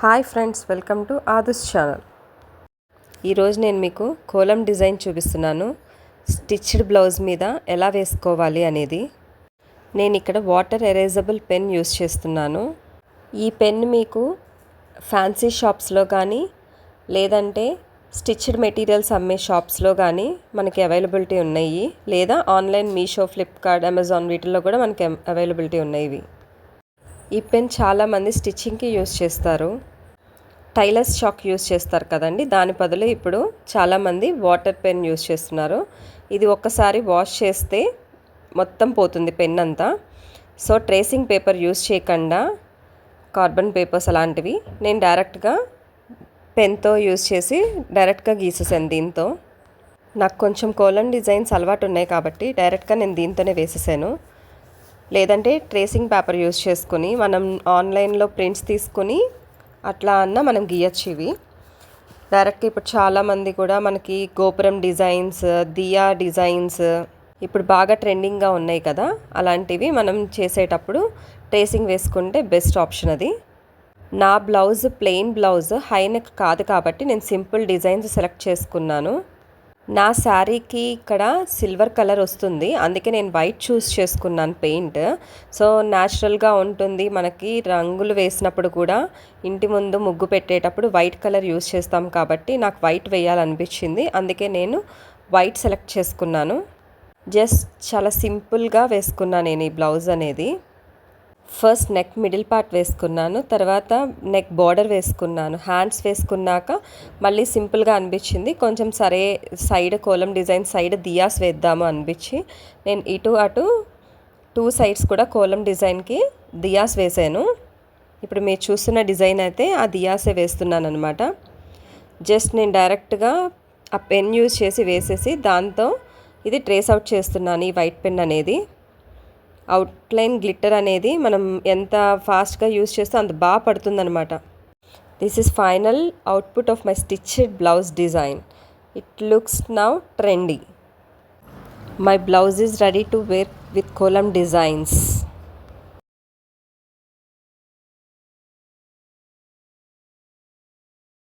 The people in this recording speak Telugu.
Hi friends, welcome to Adhu's channel. ఈరోజు నేను మీకు కోలం డిజైన్ చూపిస్తున్నాను. స్టిచ్డ్ బ్లౌజ్ మీద ఎలా వేసుకోవాలి అనేది. నేను ఇక్కడ వాటర్ ఎరేజబుల్ పెన్ యూస్ చేస్తున్నాను. ఈ పెన్ మీకు ఫ్యాన్సీ షాప్స్లో కానీ లేదంటే స్టిచ్డ్ మెటీరియల్స్ అమ్మే షాప్స్లో కానీ మనకి అవైలబిలిటీ ఉన్నాయి. లేదా ఆన్లైన్ మీషో, ఫ్లిప్కార్ట్, అమెజాన్ వీటిల్లో కూడా మనకి అవైలబిలిటీ ఉన్నాయి. ఈ పెన్ చాలామంది స్టిచ్చింగ్కి యూస్ చేస్తారు. టైలర్స్ చాక్ యూస్ చేస్తారు కదండి, దాని బదులు ఇప్పుడు చాలామంది వాటర్ పెన్ యూస్ చేస్తున్నారు. ఇది ఒక్కసారి వాష్ చేస్తే మొత్తం పోతుంది పెన్ అంతా. సో ట్రేసింగ్ పేపర్ యూస్ చేయకుండా కార్బన్ పేపర్స్ అలాంటివి నేను డైరెక్ట్గా పెన్తో యూస్ చేసి డైరెక్ట్గా గీసేసాను. దీంతో నాకు కొంచెం కోలన్ డిజైన్స్ అలవాటు ఉన్నాయి కాబట్టి డైరెక్ట్గా నేను దీంతోనే వేసేసాను. లేదంటే ట్రేసింగ్ పేపర్ యూస్ చేసుకుని మనం ఆన్లైన్లో ప్రింట్స్ తీసుకుని అట్లా అన్న మనం గీయచ్చు. ఇవి డైరెక్ట్గా ఇప్పుడు చాలామంది కూడా మనకి గోపురం డిజైన్స్, దియా డిజైన్స్ ఇప్పుడు బాగా ట్రెండింగ్గా ఉన్నాయి కదా, అలాంటివి మనం చేసేటప్పుడు ట్రేసింగ్ వేసుకుంటే బెస్ట్ ఆప్షన్ అది. నా blouse plain blouse, high neck కాదు కాబట్టి నేను సింపుల్ డిజైన్స్ సెలెక్ట్ చేసుకున్నాను. నా శారీకి ఇక్కడ సిల్వర్ కలర్ వస్తుంది, అందుకే నేను వైట్ చూస్ చేసుకున్నాను పెయింట్. సో న్యాచురల్గా ఉంటుంది. మనకి రంగులు వేసినప్పుడు కూడా ఇంటి ముందు ముగ్గు పెట్టేటప్పుడు వైట్ కలర్ యూస్ చేస్తాం కాబట్టి నాకు వైట్ వేయాలనిపించింది. అందుకే నేను వైట్ సెలెక్ట్ చేసుకున్నాను. జస్ట్ చాలా సింపుల్గా వేసుకున్నాను నేను ఈ బ్లౌజ్ అనేది. ఫస్ట్ నెక్ మిడిల్ పార్ట్ వేసుకున్నాను, తర్వాత నెక్ బార్డర్ వేసుకున్నాను. హ్యాండ్స్ వేసుకున్నాక మళ్ళీ సింపుల్గా అనిపించింది. కొంచెం సరే side kolam design side diyas వేద్దాము అనిపించి నేను ఇటు అటు 2 సైడ్స్ కూడా కోలం డిజైన్కి దియాస్ వేసాను. ఇప్పుడు మీరు చూస్తున్న డిజైన్ అయితే ఆ దియాసే వేస్తున్నాను అనమాట. జస్ట్ నేను డైరెక్ట్గా ఆ పెన్ యూజ్ చేసి వేసేసి దాంతో ఇది ట్రేస్ అవుట్ చేస్తున్నాను. ఈ వైట్ పెన్ అనేది అవుట్లైన్ గ్లిట్టర్ అనేది మనం ఎంత ఫాస్ట్గా యూస్ చేస్తే అంత బాగా పడుతుందనమాట. This is final output of my stitched blouse design. It looks now trendy. My blouse is ready to wear with kolam designs.